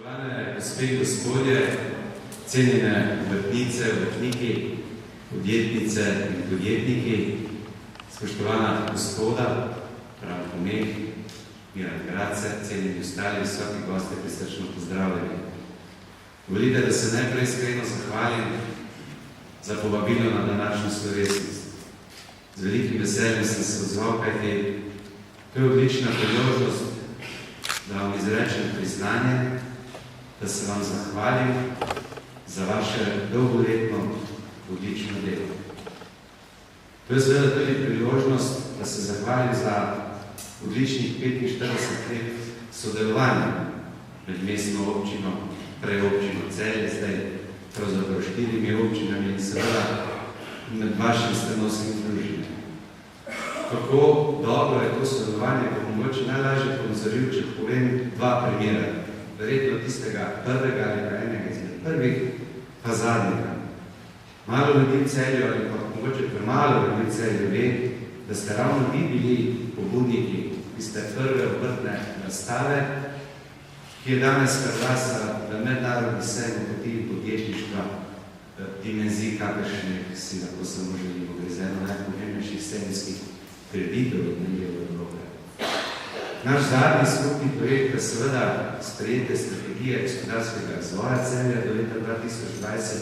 Spoštovane gospe in gospodje, cenjene obrtnice, obrtniki, podjetnice in podjetniki, spoštovana gospoda, Branko Meh, Miran Grace, cenjeni ostali, visoki gosti, prisrčno pozdravljeni. Dovolite, da se najprej iskreno zahvalim za povabilo na današnjo slovesnost. Z velikim veseljem sem se odzval, kajti to je odlična priložnost, da vam izrečem priznanje, da se vam zahvalim za vaše dolgoletno odlično delo. To je seveda tudi priložnost, da se zahvalim za odličnih 45 let sodelovanja med mestno občino, prej občino Celje, zdaj pravzaprav 4 občinami in seveda med vašim stanovskim združenjem. Kako dobro je to sodelovanje, bo mogoče najlažje ponazoril, če povem dva primera. Verjetno tistega prvega ali pa enega izmed prvih, pa zadnjega. Malo ljudi v Celju ali pa mogoče premalo ljudi v Celju ve, da ste ravno vi bili pobudniki tiste prve obrtne razstave, ki je danes preglasila v mednarodni sejem poti in podjetništva dimenzij, kakršnih si lahko samo želimo. Gre za eno najpomembnejših sejemskih kreditov v Evropi. Naš zadnji skupni projekt je seveda sprejete strategije gospodarskega razvoja Celja do leta 2020,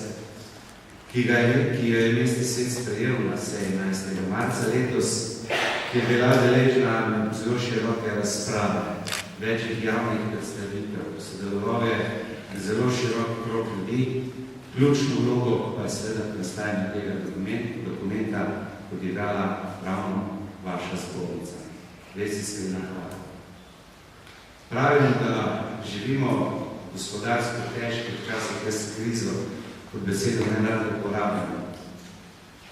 ki jo je mestni svet sprejel na seji 11. marca letos, ki je bila deležna zelo široke razprave, večjih javnih predstavitev, sodeloval je zelo širok krog ljudi, ključno vlogo pa je seveda pri nastajanju tega dokumenta odigrala ravno vaša zbornica. Res iskrena hvala. Pravim, da živimo gospodarsko težkih časih brez krizo, kot besedo nerado uporabljamo.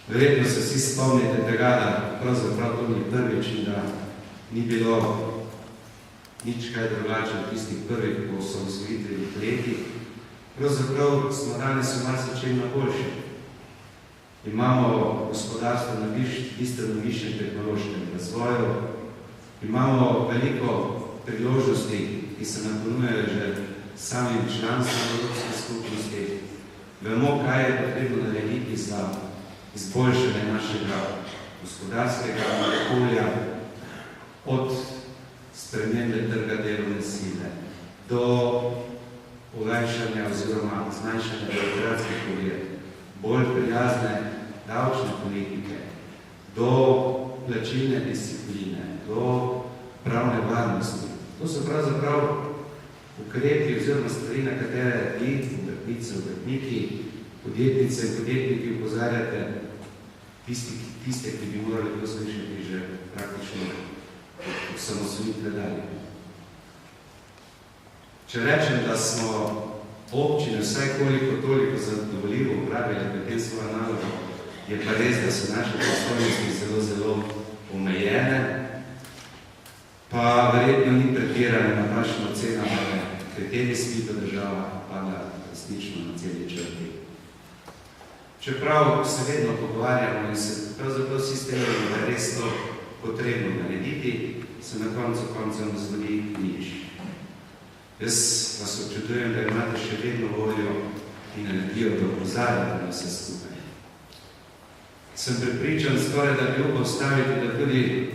Verjetno se vsi spomnite tega, da pravzaprav to ni prvič in da ni bilo nič kaj drugače v tistih prvih osamosvojitvenih letih. Pravzaprav smo danes v marsičem na boljše. Imamo gospodarstvo na bistveno višjem tehnološkem razvoju, imamo veliko priložnosti, ki se nam ponujajo že samim članstvom Evropske skupnosti. Vemo, kaj je potrebno narediti za izboljšanje našega gospodarskega okolja, od spremembe trga delovne sile do olajšanja oziroma zmanjšanja birokratskih ovir, bolj prijazne davčne politike, do plačilne discipline, do pravne varnosti. To so pravzaprav ukrepi oziroma stvari, na katere vi, obrtnice, obrtniki, podjetnice in podjetniki opozarjate tiste, ki bi morali to slišati že praktično osamosvojitve dalje. Če rečem, da smo občine vsaj koliko toliko zadovoljivo upravili potem svojo nalogo, je pa res, da so naše pristojnosti zelo, zelo omejene, pa verjetno ni pretirano na našim ocenama, kateri spito država pada resnično na celi črti. Čeprav se vedno pogovarjamo in se pravzaprav vsi strinjamo, da je res to potrebno narediti, se na koncu koncev ne zgodi nič. Jaz vas občudujem, da imate še vedno voljo in energijo, da opozarjate na vse skupaj. Sem prepričan skoraj, da bi upal staviti, da tudi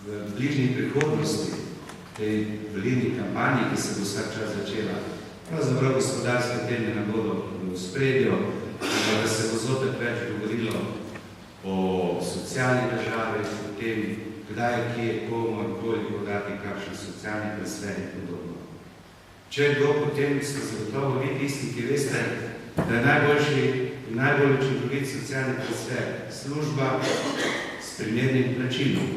v bližnji prihodnosti, tej volilni kampanji, ki se bo vsak čas začela, pravzaprav gospodarske teme ne bodo v ospredju, da se bo zopet več govorilo o socialni državi, o tem, kdaj, kje, komu in koliko dati, kakšen socialni transfer in podobno. Če je kdo, potem ste zagotovo vi tisti, ki veste, da je najboljši in najbolj učinkovit socialni transfer služba s primernim plačilom.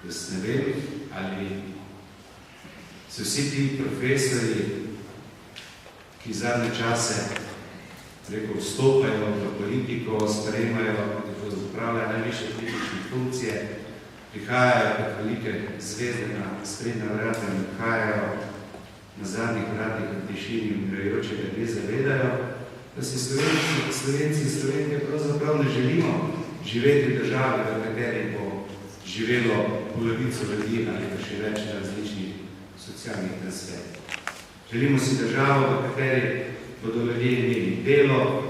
Jaz ne vem, ali se vsi ti profesori, ki zadnje čase vstopajo v politiko, sprejemajo, upravljajo najvišje politične funkcije, prihajajo kot velike zvezde na sprednja vrata in odhajajo na zadnjih vratih v tišini umirajočega ne zavedajo, da si Slovenci in Slovenke pravzaprav ne želimo živeti v državi, v kateri bo živelo polovico ljudi ali pa še več različnih socialnih transferjev. Želimo si državo, v kateri bodo ljudje imeli delo,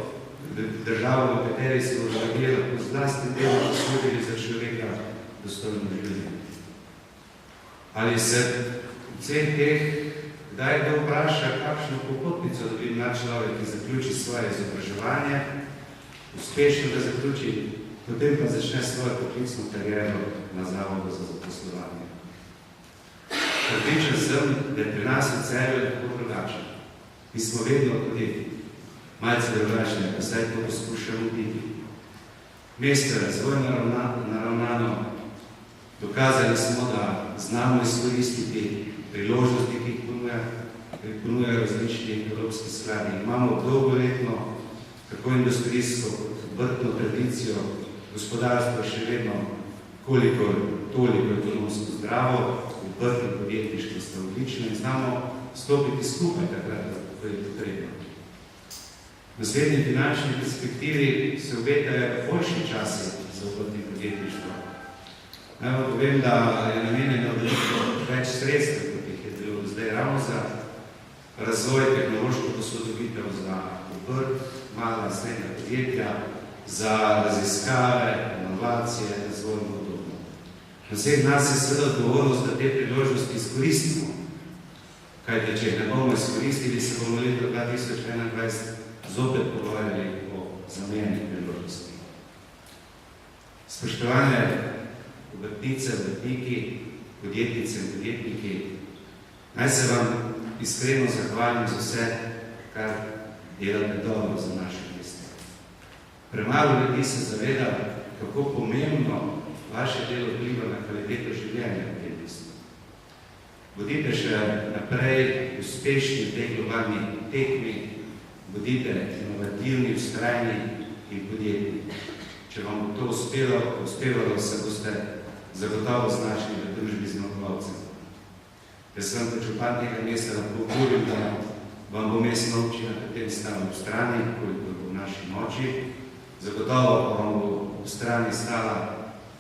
državo, v kateri se bodo ljudje lahko z vlastnim delom poslužili za človeka dostojno življenje. Ali se vseh teh, kdaj kdo vpraša, kakšno popotnico dobi mlad človek, ki zaključi svoje izobraževanje, uspešno ga zaključi, potem pa začne svojo poklicno kariero na zavodu za zaposlovanje. Prepričan sem, da je pri nas v Celju tako drugače. Mi smo vedno tudi malce drugačni, pa saj to poskušamo biti. Mesto je razvojno naravnano, dokazali smo, da znamo izkoristiti priložnosti, ki jih ponujajo različni evropski skladi. Imamo dolgoletno, kako industrijsko, obrtno tradicijo, gospodarstvo še vedno toliko ekonomsko zdravo, obrtno podjetništvo sta odlično in znamo stopiti skupaj takrat, ko je potrebno. V naslednji finančni perspektivi se obetajo boljši časi za obrtno podjetništvo. Naj vam povem, da je namenjeno več sredstev, kot jih je bilo zdaj ravno za razvoj, tehnološko posodobitev, za obrt, mala in srednja podjetja, za raziskave, inovacije, razvoj in podobno. Na vseh nas je seveda odgovornost, da te priložnosti izkoristimo. Kajte, če ne bomo izkoristili, se bomo leto 2021 zopet pogovarjali o zamenjani priložnosti. Spoštovane obrtnice, obrtniki, podjetnice in podjetniki, naj se vam iskreno zahvalim za vse, kar delate dobro za naše mesto. Premalo ljudi se zaveda, kako pomembno vaše delo vpliva na kvaliteto življenja v tem mestu. Bodite še naprej uspešni v tej globalni tekmi, bodite inovativni, vztrajni in podjetni. Če vam bo to uspevalo, se boste zagotovo znašli v družbi zmagovalcev. Jaz sem kot župan tega mesta lahko govorim, da vam bo mestna občina potem stala v strani, koliko bo v naši moči. Zagotovo pa vam bo v strani stala,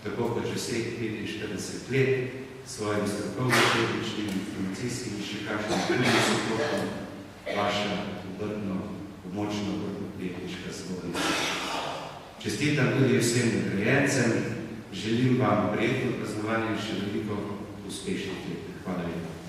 tako kot že vseh 45 let, svojim strokovnim, tehničnim, informacijskim in še kakšnim drugim suportom vaša obrtno, območno obrtno-podjetniška zbornica. Čestitam tudi vsem nagrajencem, želim vam prijetno praznovanje in še veliko uspešnih let. Hvala lepa.